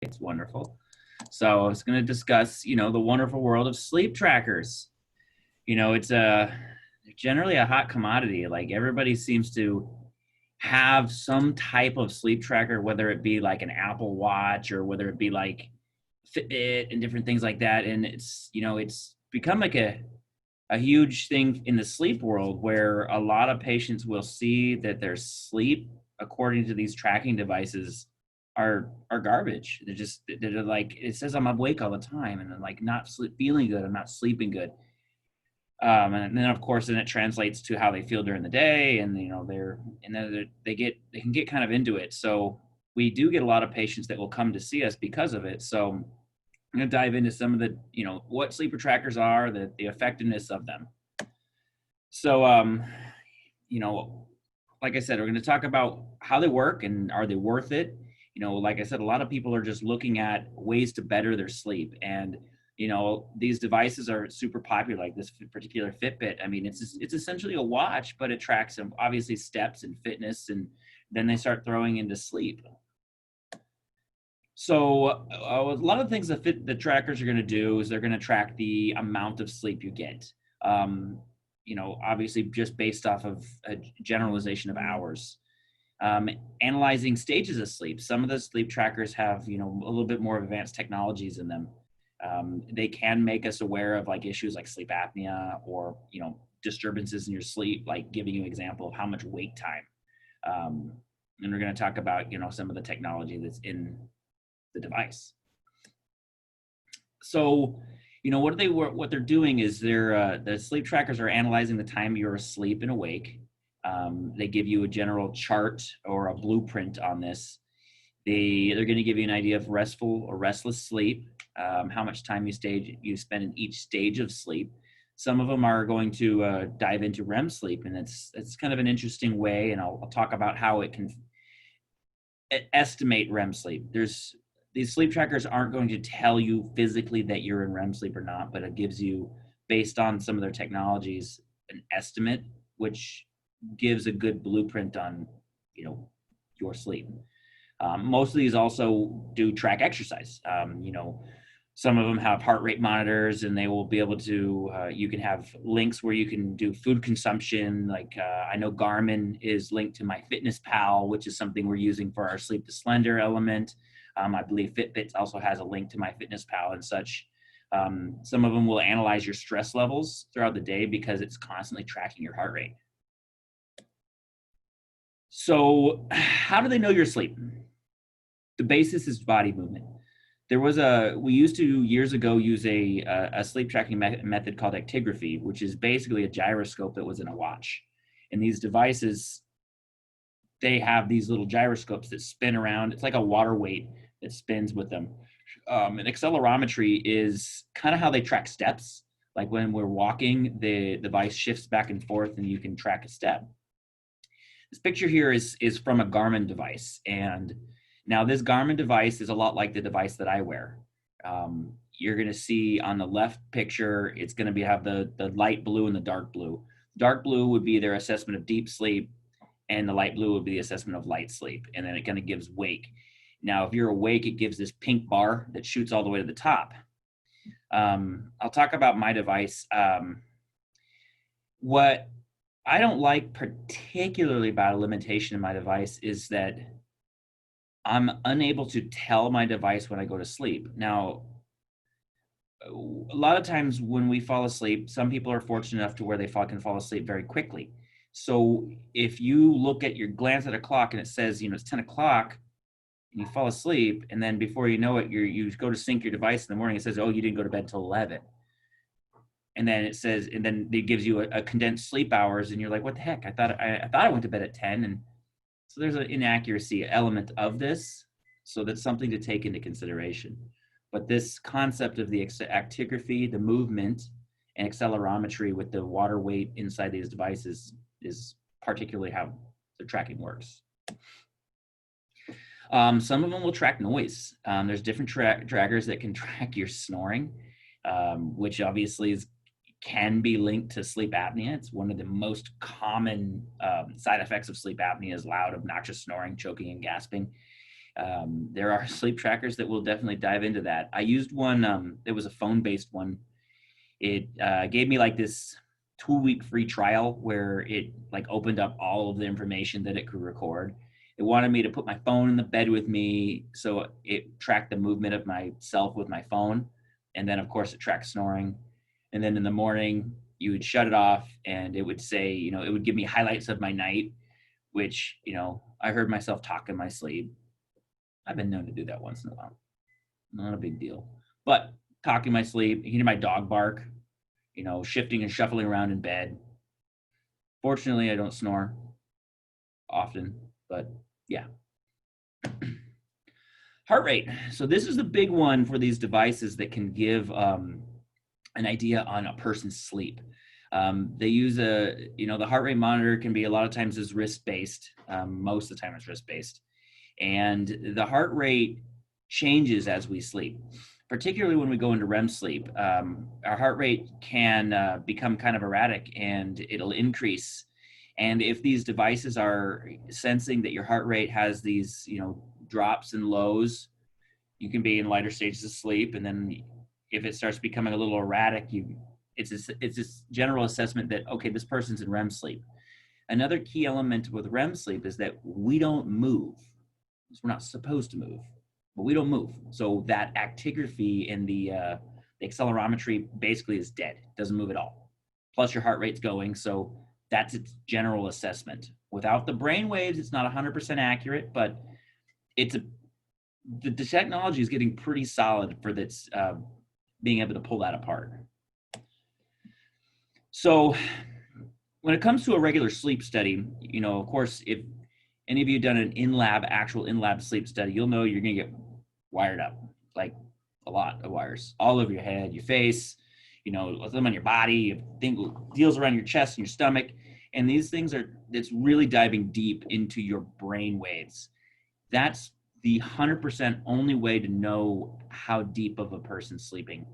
It's wonderful. So I was going to discuss, the wonderful world of sleep trackers. It's generally a hot commodity. Like everybody seems to have some type of sleep tracker, whether it be like an Apple Watch or whether it be like Fitbit and different things like that. And it's become like a huge thing in the sleep world where a lot of patients will see that their sleep, according to these tracking devices, are garbage. They're like, it says I'm awake all the time and I'm like not feeling good. I'm not sleeping good. And then of course then it translates to how they feel during the day, and they can get kind of into it. So we do get a lot of patients that will come to see us because of it. So I'm going to dive into some of the, what sleeper trackers are, the effectiveness of them. So, you know, like I said, we're going to talk about how they work and are they worth it. Like I said, a lot of people are just looking at ways to better their sleep, and these devices are super popular. Like this particular Fitbit, I mean, it's essentially a watch, but it tracks some obviously steps and fitness, and then they start throwing into sleep. So a lot of things that the trackers are going to do is they're going to track the amount of sleep you get. Um, Obviously just based off of a generalization of hours. Analyzing stages of sleep. Some of the sleep trackers have, a little bit more advanced technologies in them. They can make us aware of like issues like sleep apnea or, disturbances in your sleep, like giving you an example of how much wake time. And we're going to talk about, some of the technology that's in the device. So, what they're doing is the sleep trackers are analyzing the time you're asleep and awake. They give you a general chart or a blueprint on this. They're going to give you an idea of restful or restless sleep, how much time you spend in each stage of sleep. Some of them are going to dive into REM sleep, and it's kind of an interesting way. And I'll talk about how it can estimate REM sleep. These sleep trackers aren't going to tell you physically that you're in REM sleep or not, but it gives you, based on some of their technologies, an estimate, which gives a good blueprint on, your sleep. Most of these also do track exercise. Some of them have heart rate monitors, and they will be able to, you can have links where you can do food consumption. Like I know Garmin is linked to MyFitnessPal, which is something we're using for our sleep to slender element. I believe Fitbit also has a link to MyFitnessPal and such. Some of them will analyze your stress levels throughout the day because it's constantly tracking your heart rate. So how do they know you're asleep? The basis is body movement. We used to years ago use a sleep tracking method called actigraphy, which is basically a gyroscope that was in a watch. And these devices, they have these little gyroscopes that spin around. It's like a water weight that spins with them. And accelerometry is kind of how they track steps. Like when we're walking, the device shifts back and forth and you can track a step. This picture here is from a Garmin device. And now this Garmin device is a lot like the device that I wear. You're going to see on the left picture, it's going to have the light blue and the dark blue. Dark blue would be their assessment of deep sleep, and the light blue would be the assessment of light sleep. And then it kind of gives wake. Now, if you're awake, it gives this pink bar that shoots all the way to the top. I'll talk about my device. What I don't like particularly about a limitation in my device is that I'm unable to tell my device when I go to sleep. Now, a lot of times when we fall asleep, some people are fortunate enough to where they can fall asleep very quickly. So if you glance at a clock and it says, it's 10 o'clock, and you fall asleep, and then before you know it, you go to sync your device in the morning, it says, oh, you didn't go to bed till 11. And then it gives you a condensed sleep hours, and you're like, what the heck? I thought I went to bed at 10. And so there's an inaccuracy element of this. So that's something to take into consideration. But this concept of the actigraphy, the movement, and accelerometry with the water weight inside these devices is particularly how the tracking works. Some of them will track noise. There's different trackers that can track your snoring, which obviously can be linked to sleep apnea. It's one of the most common side effects of sleep apnea is loud, obnoxious snoring, choking, and gasping. There are sleep trackers that will definitely dive into that. I used one, it was a phone-based one. It gave me like this 2-week free trial where it like opened up all of the information that it could record. It wanted me to put my phone in the bed with me, so it tracked the movement of myself with my phone. And then, of course, it tracked snoring. And then in the morning, you would shut it off and it would say, it would give me highlights of my night, which, I heard myself talk in my sleep. I've been known to do that once in a while. Not a big deal. But talking in my sleep, hearing my dog bark, shifting and shuffling around in bed. Fortunately, I don't snore often, but yeah. Heart rate. So this is the big one for these devices that can give an idea on a person's sleep. They use the heart rate monitor can be a lot of times is wrist-based. Most of the time it's wrist-based. And the heart rate changes as we sleep, particularly when we go into REM sleep. Our heart rate can become kind of erratic and it'll increase. And if these devices are sensing that your heart rate has these, drops and lows, you can be in lighter stages of sleep. And then if it starts becoming a little erratic, it's this general assessment that, okay, this person's in REM sleep. Another key element with REM sleep is that we don't move. We're not supposed to move, but we don't move. So that actigraphy in the accelerometry basically is dead. It doesn't move at all. Plus your heart rate's going. So that's its general assessment. Without the brain waves, it's not 100% accurate, but the technology is getting pretty solid for this, being able to pull that apart. So when it comes to a regular sleep study, of course, if any of you done an actual in-lab sleep study, you'll know you're going to get wired up, like a lot of wires all over your head, your face, them on your body, deals around your chest and your stomach. And these things it's really diving deep into your brain waves. That's the 100% only way to know how deep of a person's sleeping,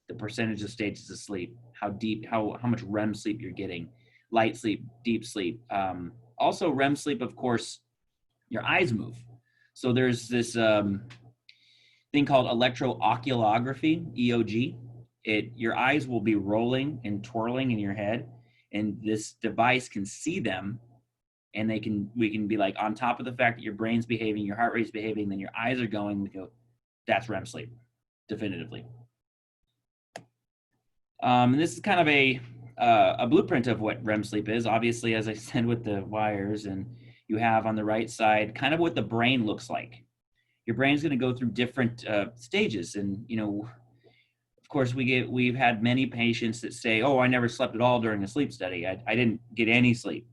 the percentage of stages of sleep, how deep, how much REM sleep you're getting, light sleep, deep sleep. Also REM sleep, of course, your eyes move. So there's this thing called electrooculography, EOG. Your eyes will be rolling and twirling in your head, and this device can see them, and we can be like on top of the fact that your brain's behaving, your heart rate's behaving, then your eyes are going. We go, that's REM sleep, definitively. And this is kind of a blueprint of what REM sleep is. Obviously, as I said, with the wires, and you have on the right side kind of what the brain looks like. Your brain's going to go through different stages, and of course, we've had many patients that say, "Oh, I never slept at all during a sleep study. I didn't get any sleep."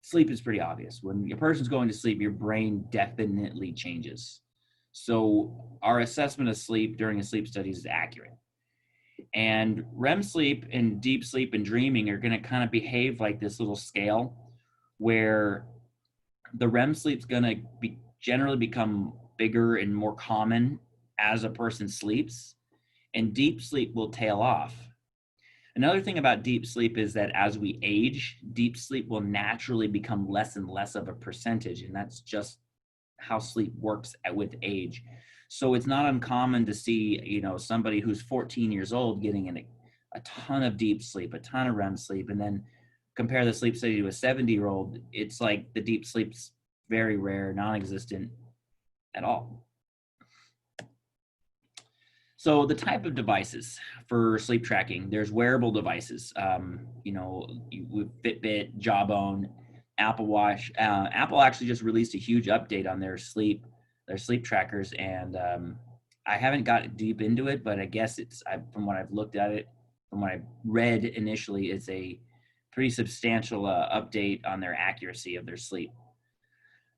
Sleep is pretty obvious. When a person's going to sleep, your brain definitely changes. So our assessment of sleep during a sleep study is accurate. And REM sleep and deep sleep and dreaming are going to kind of behave like this little scale where the REM sleep's going to generally become bigger and more common as a person sleeps, and deep sleep will tail off. Another thing about deep sleep is that as we age, deep sleep will naturally become less and less of a percentage, and that's just how sleep works with age. So it's not uncommon to see, somebody who's 14 years old getting a ton of deep sleep, a ton of REM sleep, and then compare the sleep study to a 70-year-old, it's like the deep sleep's very rare, non-existent at all. So the type of devices for sleep tracking, there's wearable devices, with Fitbit, Jawbone, Apple Watch. Apple actually just released a huge update on their sleep trackers, and I haven't got deep into it, but I guess from what I've looked at it, from what I read initially, it's a pretty substantial update on their accuracy of their sleep.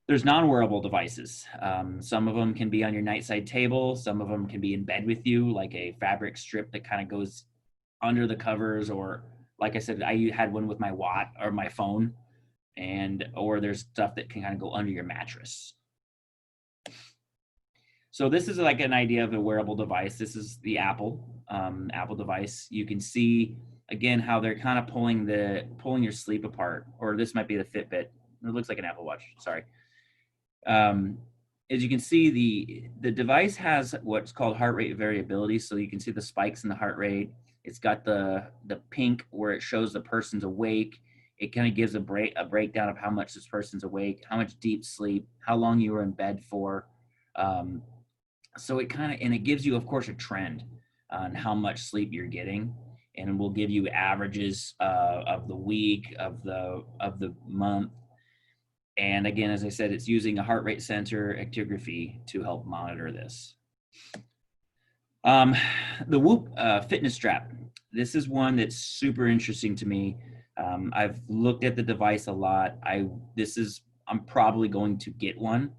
There's non-wearable devices. Some of them can be on your nightside table. Some of them can be in bed with you, like a fabric strip that kind of goes under the covers, or like I said, I had one with my watch or my phone, or there's stuff that can kind of go under your mattress. So this is like an idea of a wearable device. This is the Apple device. You can see again how they're kind of pulling your sleep apart, or this might be the Fitbit. It looks like an Apple Watch. Sorry. as you can see, the device has what's called heart rate variability. So you can see the spikes in the heart rate. It's got the pink where it shows the person's awake. It kind of gives a breakdown of how much this person's awake, how much deep sleep, how long you were in bed for. Um, so it kind of, and it gives you, of course, a trend on how much sleep you're getting, and will give you averages of the week, of the month. And again, as I said, it's using a heart rate sensor actigraphy to help monitor this. Um, the Whoop fitness strap. This is one that's super interesting to me. I've looked at the device a lot. I'm probably going to get one.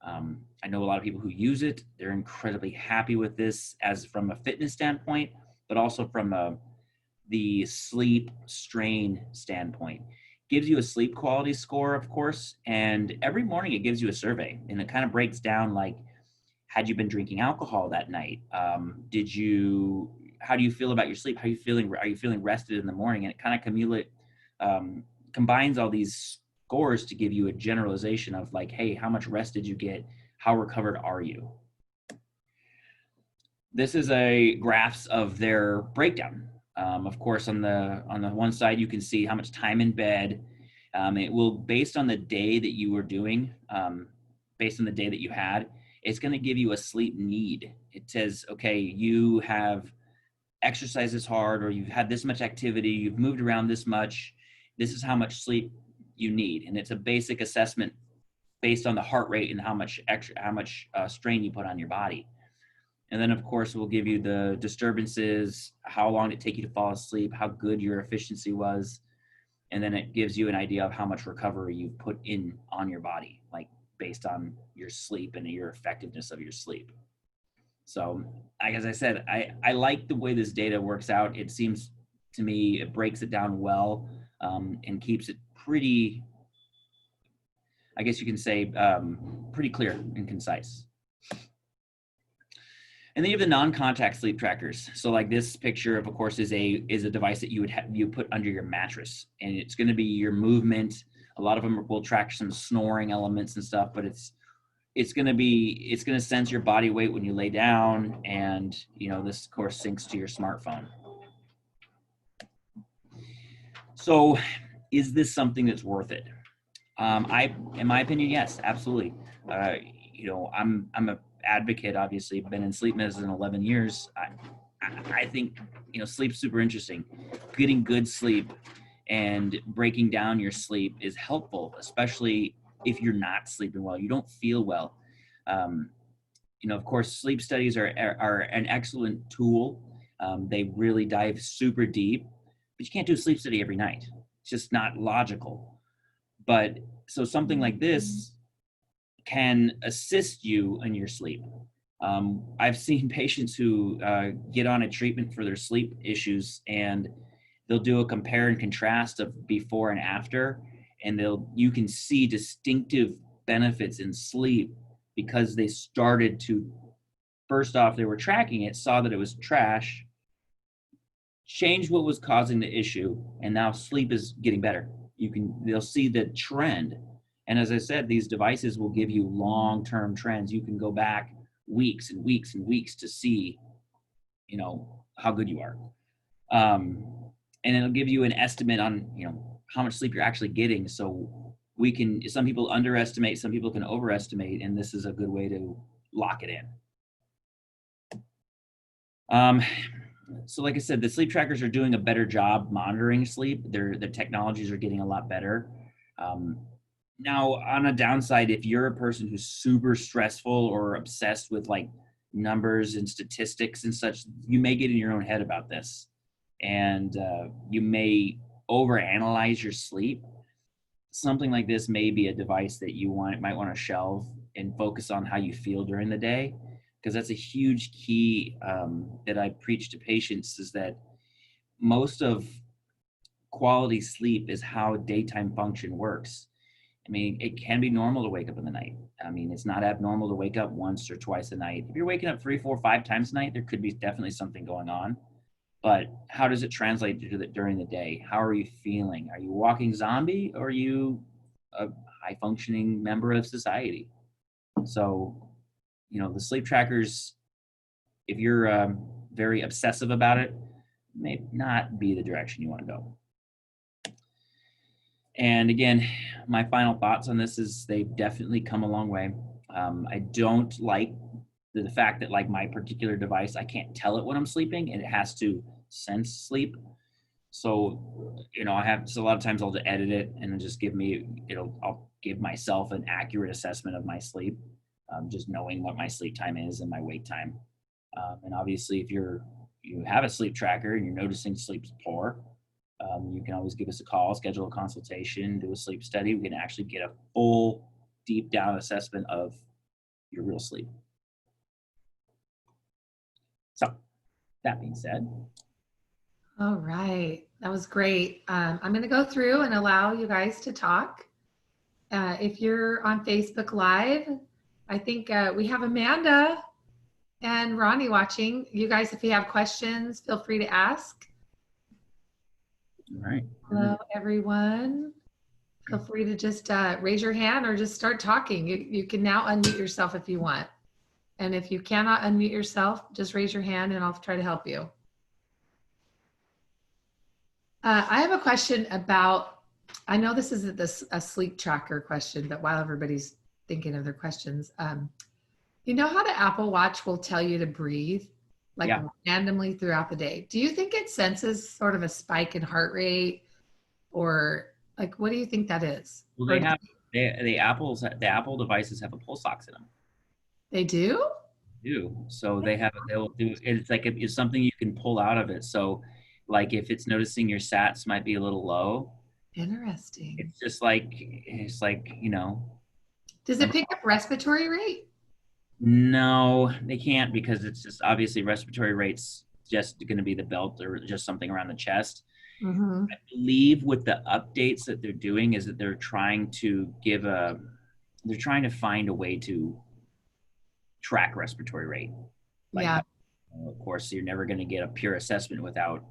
I know a lot of people who use it. They're incredibly happy with this, as from a fitness standpoint, but also from the sleep strain standpoint. Gives you a sleep quality score, of course, and every morning it gives you a survey, and it kind of breaks down like, had you been drinking alcohol that night? How do you feel about your sleep? How are you feeling? Are you feeling rested in the morning? And it kind of combines all these scores to give you a generalization of like, hey, how much rest did you get? How recovered are you? This is a graphs of their breakdown. Of course, on the one side, you can see how much time in bed. It will, based on the day that you were doing, based on the day that you had, it's going to give you a sleep need. It says, okay, you have exercised this hard, or you've had this much activity, you've moved around this much. This is how much sleep you need, and it's a basic assessment based on the heart rate and how much strain you put on your body. And then, of course, we'll give you the disturbances, how long did it take you to fall asleep, how good your efficiency was. And then it gives you an idea of how much recovery you've put in on your body, like based on your sleep and your effectiveness of your sleep. So, as I said, I like the way this data works out. It seems to me it breaks it down well, and keeps it pretty, I guess you can say, pretty clear and concise. And then you have the non-contact sleep trackers. So like this picture, of course, is a device that you put under your mattress, and it's going to be your movement. A lot of them will track some snoring elements and stuff, but it's going to sense your body weight when you lay down, and this of course syncs to your smartphone. So, is this something that's worth it? In my opinion, yes, absolutely. I'm a advocate. Obviously, been in sleep medicine 11 years. I think sleep's super interesting. Getting good sleep and breaking down your sleep is helpful, especially if you're not sleeping well, you don't feel well. Of course, sleep studies are an excellent tool. They really dive super deep, but you can't do a sleep study every night. It's just not logical. But so something like this can assist you in your sleep. I've seen patients who get on a treatment for their sleep issues, and they'll do a compare and contrast of before and after, and you can see distinctive benefits in sleep because they started to, first off, they were tracking it, saw that it was trash, changed what was causing the issue, and now sleep is getting better. They'll see the trend. And as I said, these devices will give you long-term trends. You can go back weeks and weeks and weeks to see, how good you are. And it'll give you an estimate on, how much sleep you're actually getting. So some people underestimate, some people can overestimate, and this is a good way to lock it in. So like I said, the sleep trackers are doing a better job monitoring sleep. Their technologies are getting a lot better. Now, on a downside, if you're a person who's super stressful or obsessed with like numbers and statistics and such, you may get in your own head about this, and you may overanalyze your sleep. Something like this may be a device that you might want to shelve and focus on how you feel during the day, because that's a huge key that I preach to patients, is that most of quality sleep is how daytime function works. I mean, it can be normal to wake up in the night. I mean, it's not abnormal to wake up once or twice a night. If you're waking up 3, 4, 5 times a night, there could be definitely something going on. But how does it translate during the day? How are you feeling? Are you a walking zombie, or are you a high functioning member of society? So, the sleep trackers, if you're very obsessive about it, may not be the direction you want to go. And again, my final thoughts on this is they've definitely come a long way. I don't like the fact that, like, my particular device, I can't tell it when I'm sleeping and it has to sense sleep. So, I have, so a lot of times I'll just edit it and then just I'll give myself an accurate assessment of my sleep, just knowing what my sleep time is and my wake time. And obviously, if you have a sleep tracker and you're noticing sleep's poor, you can always give us a call, schedule a consultation, do a sleep study. We can actually get a full, deep down assessment of your real sleep. So, that being said. All right, that was great. I'm going to go through and allow you guys to talk. If you're on Facebook Live, I think we have Amanda and Ronnie watching. You guys, if you have questions, feel free to ask. All right. Hello, everyone. Feel free to just raise your hand or just start talking. You can now unmute yourself if you want. And if you cannot unmute yourself, just raise your hand and I'll try to help you. I have a question about, I know this isn't a sleep tracker question, but while everybody's thinking of their questions, you know how the Apple Watch will tell you to breathe like randomly throughout the day? Do you think it senses sort of a spike in heart rate, or like, what do you think that is? Well, the Apple devices have a pulse ox in them. They do? So they'll do, it's like it's something you can pull out of it. So, like, if it's noticing your sats might be a little low. Interesting. It's like, Does it pick up respiratory rate? No, they can't, because it's just obviously respiratory rate's just going to be the belt or just something around the chest. Mm-hmm. I believe with the updates that they're doing is that they're trying to find a way to track respiratory rate. Of course, you're never going to get a pure assessment without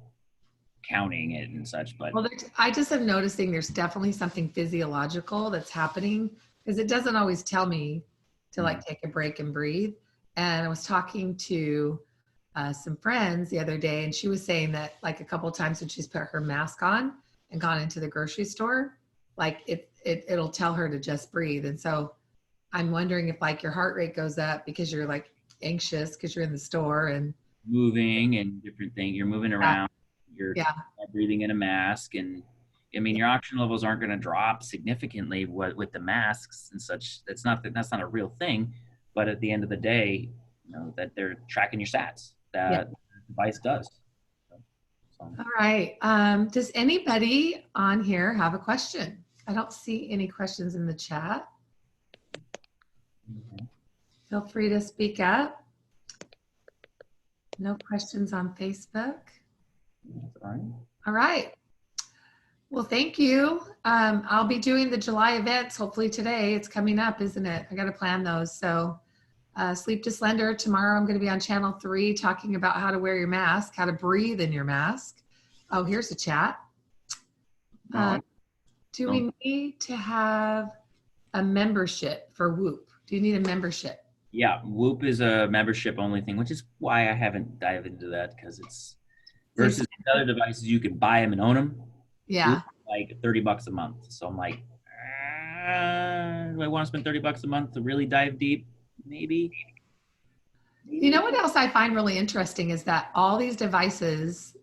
counting it and such, but well, I just am noticing there's definitely something physiological that's happening, because it doesn't always tell me to like take a break and breathe. And I was talking to some friends the other day, and she was saying that like a couple of times when she's put her mask on and gone into the grocery store, like it'll tell her to just breathe. And so I'm wondering if like your heart rate goes up because you're like anxious because you're in the store and moving and different things. You're moving around. You're breathing in a mask, and I mean, your oxygen levels aren't going to drop significantly with the masks and such. That's not a real thing. But at the end of the day, that they're tracking your stats. That the device does. All right. Does anybody on here have a question? I don't see any questions in the chat. Feel free to speak up. No questions on Facebook. All right. Well, thank you. I'll be doing the July events hopefully today. It's coming up, isn't it? I got to plan those. So Sleep to Slender, tomorrow I'm going to be on channel 3 talking about how to wear your mask, how to breathe in your mask. Oh, here's a chat. Do we need to have a membership for Whoop? Do you need a membership? Yeah, Whoop is a membership only thing, which is why I haven't dived into that, because it's versus other devices, you can buy them and own them. Yeah. Like $30 a month. So I'm like, do I want to spend $30 a month to really dive deep? Maybe. You know what else I find really interesting is that all these devices,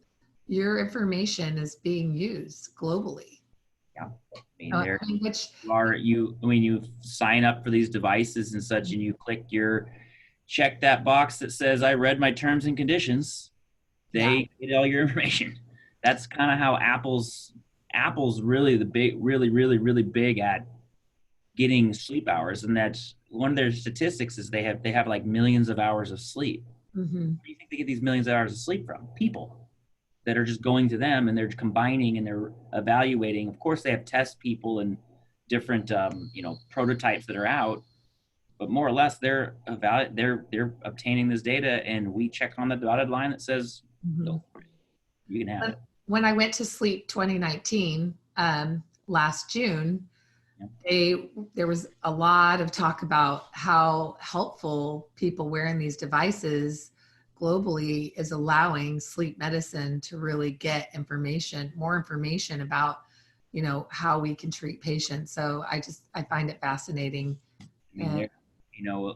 your information is being used globally. Yeah. You sign up for these devices and such, and you check that box that says I read my terms and conditions, they get all your information. That's kind of how Apple's really really big at getting sleep hours, and that's one of their statistics is they have like millions of hours of sleep. Mm-hmm. Where do you think they get these millions of hours of sleep from? People that are just going to them, and they're combining and they're evaluating. Of course, they have test people and different prototypes that are out, but more or less they're obtaining this data, and we check on the dotted line that says no, you can have it. When I went to sleep 2019 last June, There was a lot of talk about how helpful people wearing these devices globally is allowing sleep medicine to really get information, more information about, how we can treat patients. So I find it fascinating. I mean, there,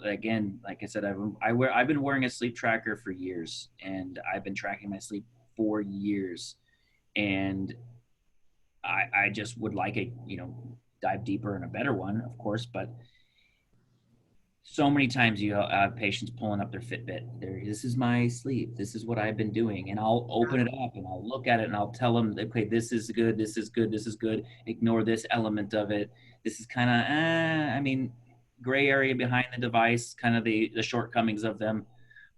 again, like I said, I've been wearing a sleep tracker for years, and I've been tracking my sleep for years, and I just would like dive deeper in a better one, of course, but so many times you have patients pulling up their Fitbit. This is my sleep. This is what I've been doing. And I'll open it up and I'll look at it and I'll tell them, okay, this is good. This is good. This is good. Ignore this element of it. This is kind of, gray area behind the device, kind of the shortcomings of them,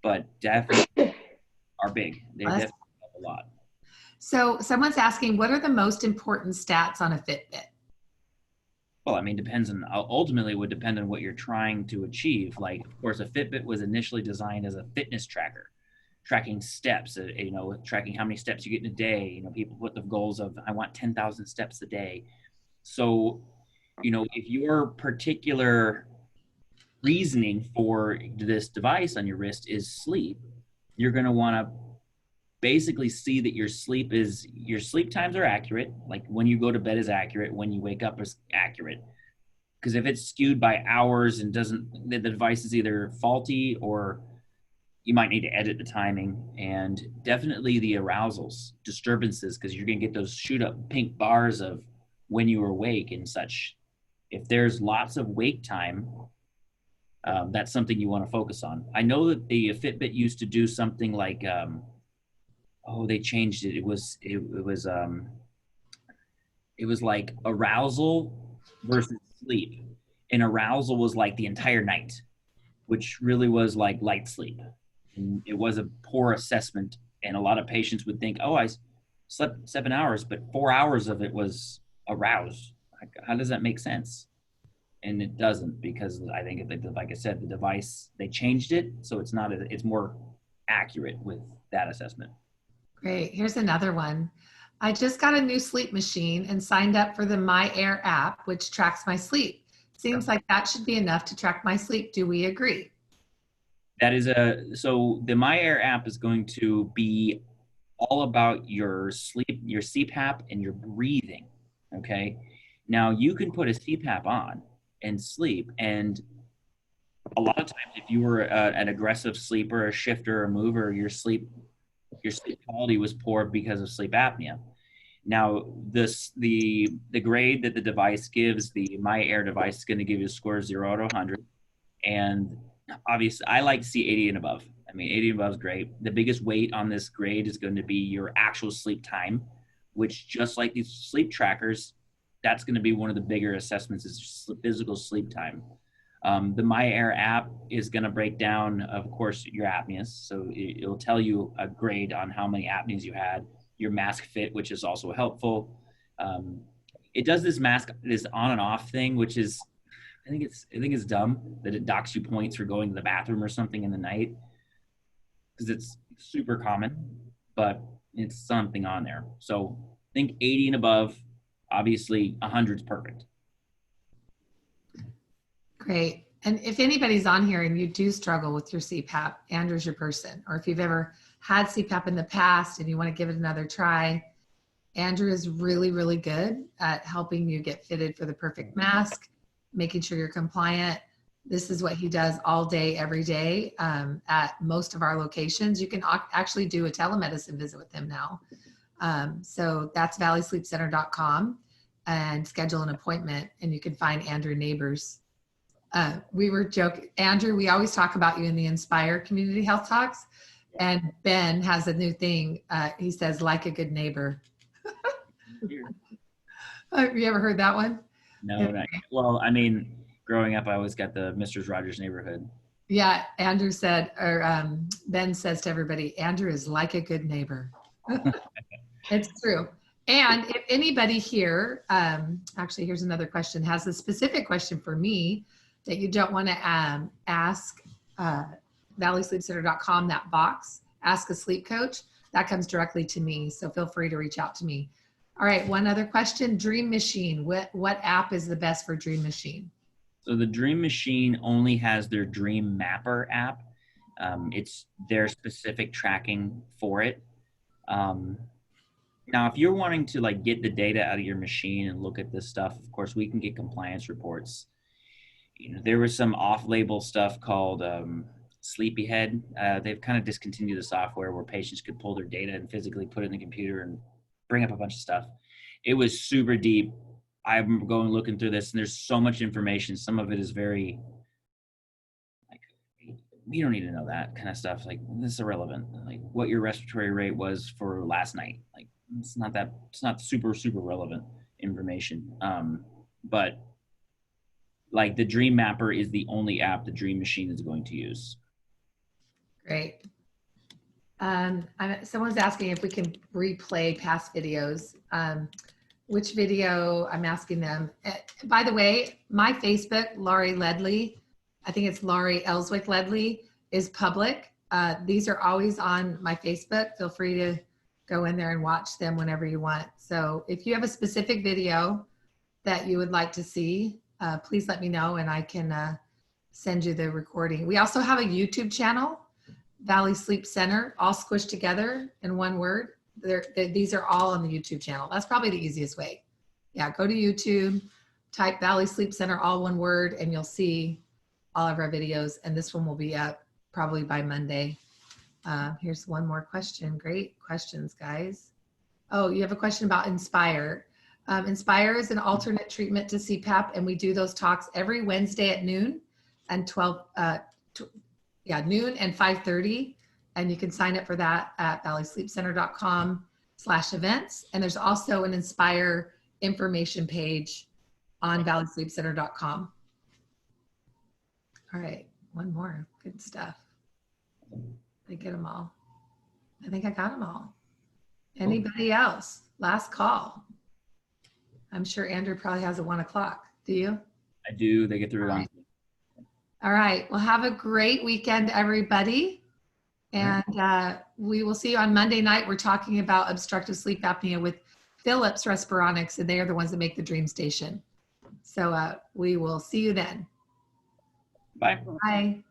but definitely are big. They definitely help a lot. So someone's asking, what are the most important stats on a Fitbit? Well, depends on, ultimately would depend on what you're trying to achieve. Like, of course, a Fitbit was initially designed as a fitness tracker, tracking steps, tracking how many steps you get in a day. People put the goals of, I want 10,000 steps a day. So, if your particular reasoning for this device on your wrist is sleep, you're going to want to basically see that your sleep times are accurate. Like when you go to bed is accurate, when you wake up is accurate. Because if it's skewed by hours and the device is either faulty or you might need to edit the timing. And definitely the arousals, disturbances, because you're going to get those shoot up pink bars of when you are awake and such. If there's lots of wake time, that's something you want to focus on. I know that the Fitbit used to do something like, they changed it. It was like arousal versus sleep. And arousal was like the entire night, which really was like light sleep. And it was a poor assessment. And a lot of patients would think, I slept 7 hours, but 4 hours of it was aroused. How does that make sense? And it doesn't, because I think, like I said, the device, they changed it. So it's more accurate with that assessment. Great. Here's another one. I just got a new sleep machine and signed up for the MyErr app, which tracks my sleep. Seems like that should be enough to track my sleep. Do we agree? So the MyErr app is going to be all about your sleep, your CPAP, and your breathing. Okay. Now you can put a CPAP on and sleep, and a lot of times, if you were an aggressive sleeper, a shifter, a mover, your sleep quality was poor because of sleep apnea. Now, the grade that the device gives, the MyErr device, is going to give you a score of 0 to 100. And obviously, I like to see 80 and above. 80 and above is great. The biggest weight on this grade is going to be your actual sleep time, which, just like these sleep trackers, that's going to be one of the bigger assessments, is physical sleep time. The MyErr app is going to break down, of course, your apneas. So it'll tell you a grade on how many apneas you had, your mask fit, which is also helpful. It does this on and off thing, which is, I think it's dumb that it docks you points for going to the bathroom or something in the night, because it's super common, but it's something on there. So I think 80 and above, obviously 100 is perfect. Great. And if anybody's on here and you do struggle with your CPAP, Andrew's your person. Or if you've ever had CPAP in the past and you want to give it another try, Andrew is really, really good at helping you get fitted for the perfect mask, making sure you're compliant. This is what he does all day, every day at most of our locations. You can actually do a telemedicine visit with him now. So that's valleysleepcenter.com and schedule an appointment, and you can find Andrew Nabors. We were joking, Andrew, we always talk about you in the Inspire Community Health Talks, and Ben has a new thing. He says, like a good neighbor. Have you ever heard that one? No, not yet. Well, growing up, I always got the Mr. Rogers neighborhood. Yeah, Andrew said, or Ben says to everybody, Andrew is like a good neighbor. It's true. And if anybody here, actually, here's another question, has a specific question for me that you don't want to ask valleysleepcenter.com, that box, ask a sleep coach, that comes directly to me. So feel free to reach out to me. All right, one other question. Dream Machine. What app is the best for Dream Machine? So the Dream Machine only has their Dream Mapper app. It's their specific tracking for it. Um, Now, if you're wanting to like get the data out of your machine and look at this stuff, of course, we can get compliance reports. There was some off-label stuff called Sleepyhead. They've kind of discontinued the software where patients could pull their data and physically put it in the computer and bring up a bunch of stuff. It was super deep. I'm going looking through this, and there's so much information. Some of it is very like we don't need to know that kind of stuff. Like this is irrelevant. Like what your respiratory rate was for last night. Like it's not super relevant information. But like the Dream Mapper is the only app the Dream Machine is going to use. Great. Someone's asking if we can replay past videos. Which video? I'm asking them. By the way, my Facebook, Laurie Ledley, I think it's Laurie Ellswick Ledley, is public. These are always on my Facebook. Feel free to go in there and watch them whenever you want. So if you have a specific video that you would like to see, please let me know and I can send you the recording. We also have a YouTube channel, Valley Sleep Center, all squished together in one word. These are all on the YouTube channel. That's probably the easiest way. Yeah, go to YouTube, type Valley Sleep Center, all one word, and you'll see all of our videos. And this one will be up probably by Monday. Here's one more question. Great questions, guys. Oh, you have a question about Inspire. Inspire is an alternate treatment to CPAP, and we do those talks every Wednesday at noon and noon and 5:30. And you can sign up for that at valleysleepcenter.com/events. And there's also an Inspire information page on valleysleepcenter.com. All right, one more. Good stuff. Did I get them all? I think I got them all. Anybody else? Last call. I'm sure Andrew probably has a 1 o'clock. Do you? I do. They get through on. All right. Well, have a great weekend, everybody. And we will see you on Monday night. We're talking about obstructive sleep apnea with Philips Respironics, and they are the ones that make the Dream Station. So we will see you then. Bye. Bye.